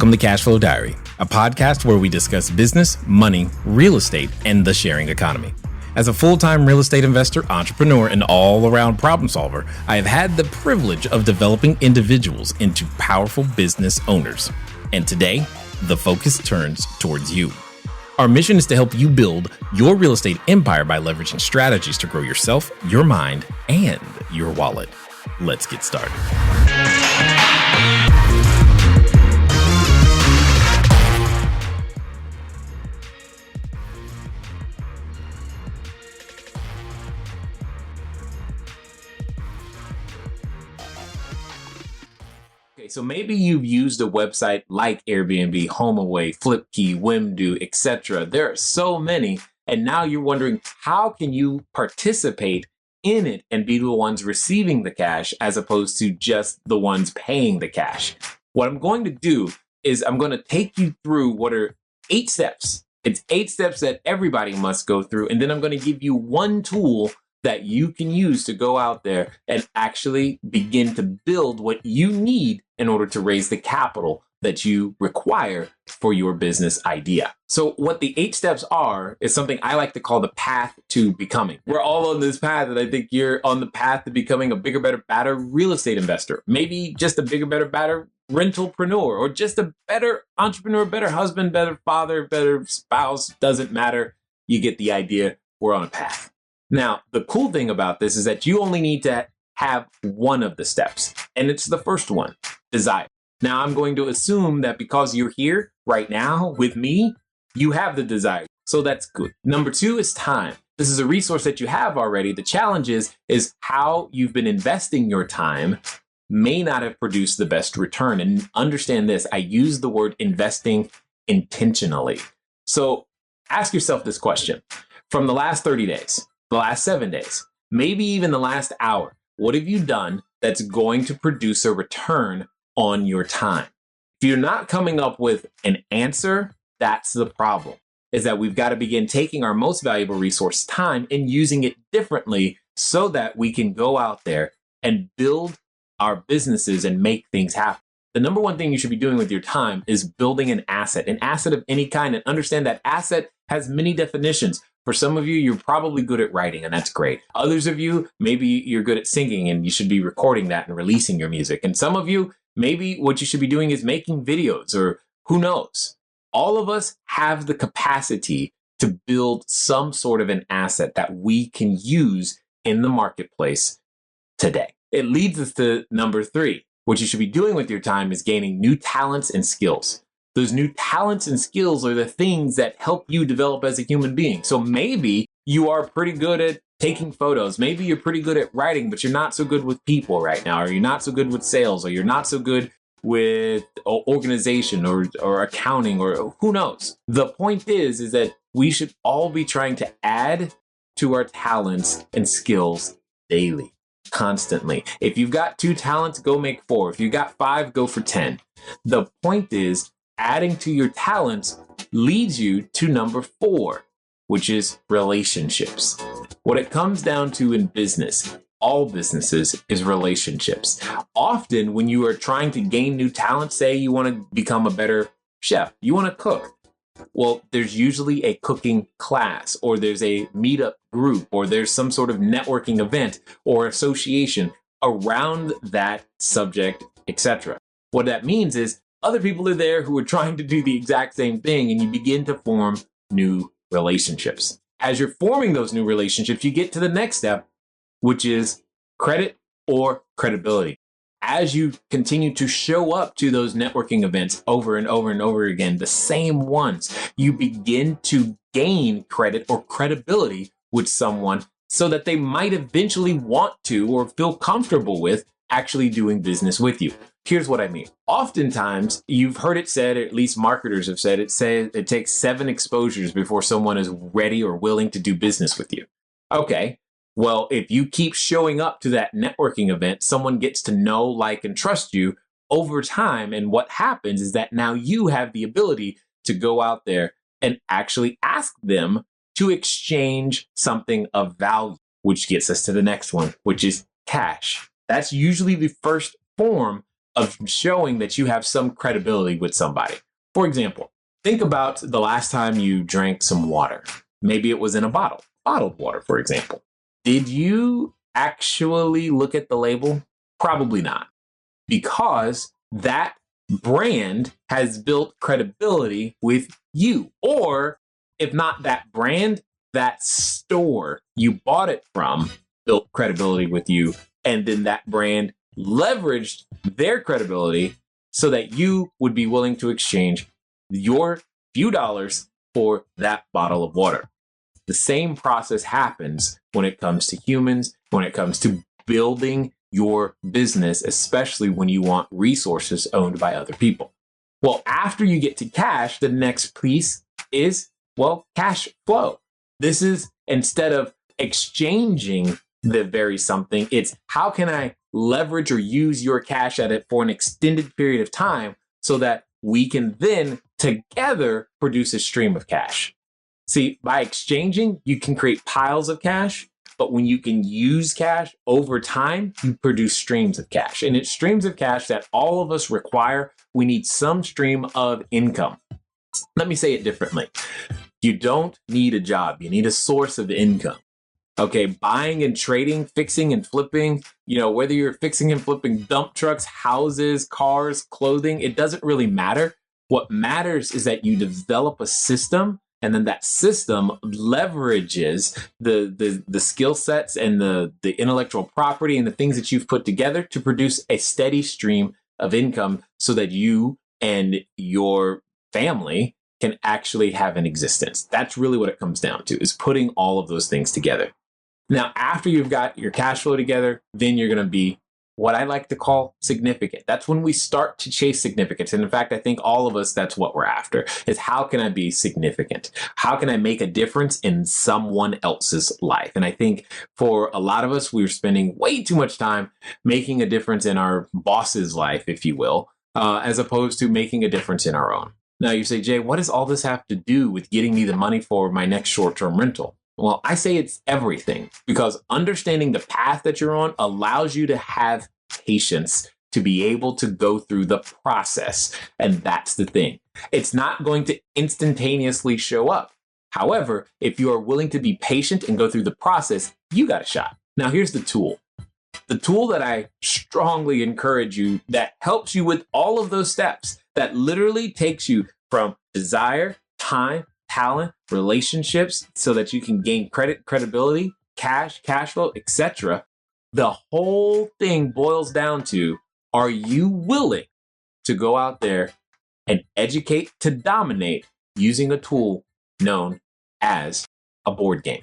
Welcome to Cashflow Diary, a podcast where we discuss business, money, real estate, and the sharing economy. As a full-time real estate investor, entrepreneur, and all-around problem solver, I have had the privilege of developing individuals into powerful business owners. And today, the focus turns towards you. Our mission is to help you build your real estate empire by leveraging strategies to grow yourself, your mind, and your wallet. Let's get started. So maybe you've used a website like Airbnb, HomeAway, Flipkey, Wimdu, etc. There are so many, and now you're wondering, how can you participate in it and be the ones receiving the cash as opposed to just the ones paying the cash? What I'm going to do is I'm going to take you through what are 8 steps. It's 8 steps that everybody must go through, and then I'm going to give you one tool that you can use to go out there and actually begin to build what you need in order to raise the capital that you require for your business idea. So what the 8 steps are is something I like to call the path to becoming. We're all on this path, and I think you're on the path to becoming a bigger, better, badder real estate investor. Maybe just a bigger, better, badder rentalpreneur, or just a better entrepreneur, better husband, better father, better spouse. Doesn't matter. You get the idea. We're on a path. Now, the cool thing about this is that you only need to have one of the steps, and it's the first one, desire. Now, I'm going to assume that because you're here right now with me, you have the desire. So that's good. Number 2 is time. This is a resource that you have already. The challenge is how you've been investing your time may not have produced the best return. And understand this, I use the word investing intentionally. So ask yourself this question. From the last 30 days, the last 7 days, maybe even the last hour, what have you done that's going to produce a return on your time? If you're not coming up with an answer, that's the problem, is that we've got to begin taking our most valuable resource, time, and using it differently so that we can go out there and build our businesses and make things happen. The number one thing you should be doing with your time is building an asset of any kind, and understand that asset has many definitions. For some of you, you're probably good at writing, and that's great. Others of you, maybe you're good at singing, and you should be recording that and releasing your music. And some of you, maybe what you should be doing is making videos, or who knows. All of us have the capacity to build some sort of an asset that we can use in the marketplace today. It leads us to number 3. What you should be doing with your time is gaining new talents and skills. Those new talents and skills are the things that help you develop as a human being. So maybe you are pretty good at taking photos. Maybe you're pretty good at writing, but you're not so good with people right now, or you're not so good with sales, or you're not so good with organization or accounting, or who knows. The point is that we should all be trying to add to our talents and skills daily. Constantly. If you've got 2 talents, go make 4. If you got 5, go for 10. The point is, adding to your talents leads you to number 4, which is relationships. What it comes down to in business, all businesses, is relationships. Often when you are trying to gain new talent, say you want to become a better chef, you want to cook. Well, there's usually a cooking class, or there's a meetup group, or there's some sort of networking event or association around that subject, etc. What that means is other people are there who are trying to do the exact same thing, and you begin to form new relationships. As you're forming those new relationships, you get to the next step, which is credit or credibility. As you continue to show up to those networking events over and over and over again, the same ones, you begin to gain credit or credibility with someone so that they might eventually want to or feel comfortable with actually doing business with you. Here's what I mean. Oftentimes, you've heard it said, or at least marketers have said, it takes 7 exposures before someone is ready or willing to do business with you. Okay. Well, if you keep showing up to that networking event, someone gets to know, like, and trust you over time. And what happens is that now you have the ability to go out there and actually ask them to exchange something of value, which gets us to the next one, which is cash. That's usually the first form of showing that you have some credibility with somebody. For example, think about the last time you drank some water. Maybe it was in a bottled water, for example. Did you actually look at the label? Probably not, because that brand has built credibility with you. Or if not that brand, that store you bought it from built credibility with you. And then that brand leveraged their credibility so that you would be willing to exchange your few dollars for that bottle of water. The same process happens when it comes to humans, when it comes to building your business, especially when you want resources owned by other people. Well, after you get to cash, the next piece is, cash flow. This is, instead of exchanging the very something, it's how can I leverage or use your cash at it for an extended period of time so that we can then together produce a stream of cash. See, by exchanging, you can create piles of cash, but when you can use cash over time, you produce streams of cash. And it's streams of cash that all of us require. We need some stream of income. Let me say it differently. You don't need a job. You need a source of income. Okay, buying and trading, fixing and flipping, whether you're fixing and flipping dump trucks, houses, cars, clothing, it doesn't really matter. What matters is that you develop a system, and then that system leverages the skill sets and the intellectual property and the things that you've put together to produce a steady stream of income so that you and your family can actually have an existence. That's really what it comes down to, is putting all of those things together. Now, after you've got your cash flow together, then you're going to be what I like to call significant. That's when we start to chase significance. And in fact, I think all of us, that's what we're after, is how can I be significant? How can I make a difference in someone else's life? And I think for a lot of us, we're spending way too much time making a difference in our boss's life, if you will, as opposed to making a difference in our own. Now you say, Jay, what does all this have to do with getting me the money for my next short-term rental? Well, I say it's everything, because understanding the path that you're on allows you to have patience to be able to go through the process. And that's the thing. It's not going to instantaneously show up. However, if you are willing to be patient and go through the process, you got a shot. Now, here's the tool. The tool that I strongly encourage you, that helps you with all of those steps, that literally takes you from desire, time, talent, relationships, so that you can gain credibility, cash flow, etc. The whole thing boils down to, are you willing to go out there and educate to dominate using a tool known as a board game,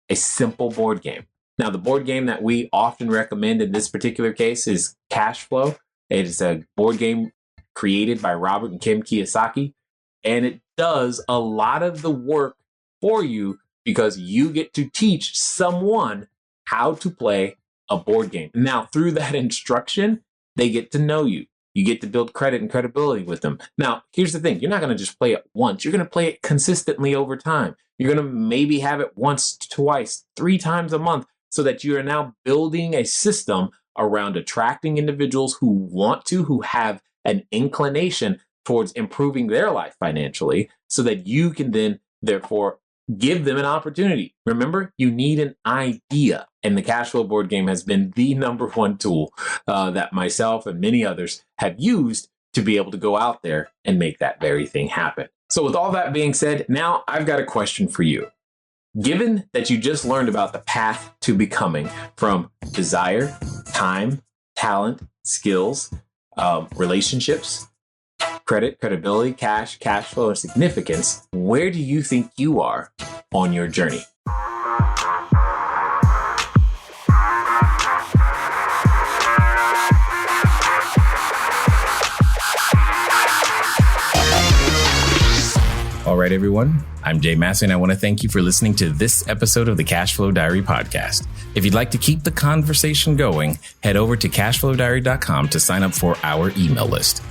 a simple board game? Now, the board game that we often recommend in this particular case is Cashflow. It is a board game created by Robert and Kim Kiyosaki, and it does a lot of the work for you because you get to teach someone how to play a board game. Now, through that instruction, they get to know you. You get to build credit and credibility with them. Now, here's the thing. You're not going to just play it once. You're going to play it consistently over time. You're going to maybe have it once, twice, 3 times a month, so that you are now building a system around attracting individuals who have an inclination towards improving their life financially, so that you can then, therefore, give them an opportunity. Remember, you need an idea. And the Cashflow board game has been the number one tool that myself and many others have used to be able to go out there and make that very thing happen. So with all that being said, now I've got a question for you. Given that you just learned about the path to becoming from desire, time, talent, skills, relationships, credit, credibility, cash flow, and significance, where do you think you are on your journey? All right, everyone. I'm Jay Massey, and I want to thank you for listening to this episode of the Cashflow Diary podcast. If you'd like to keep the conversation going, head over to CashFlowDiary.com to sign up for our email list.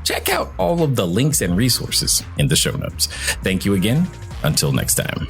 Check out all of the links and resources in the show notes. Thank you again. Until next time.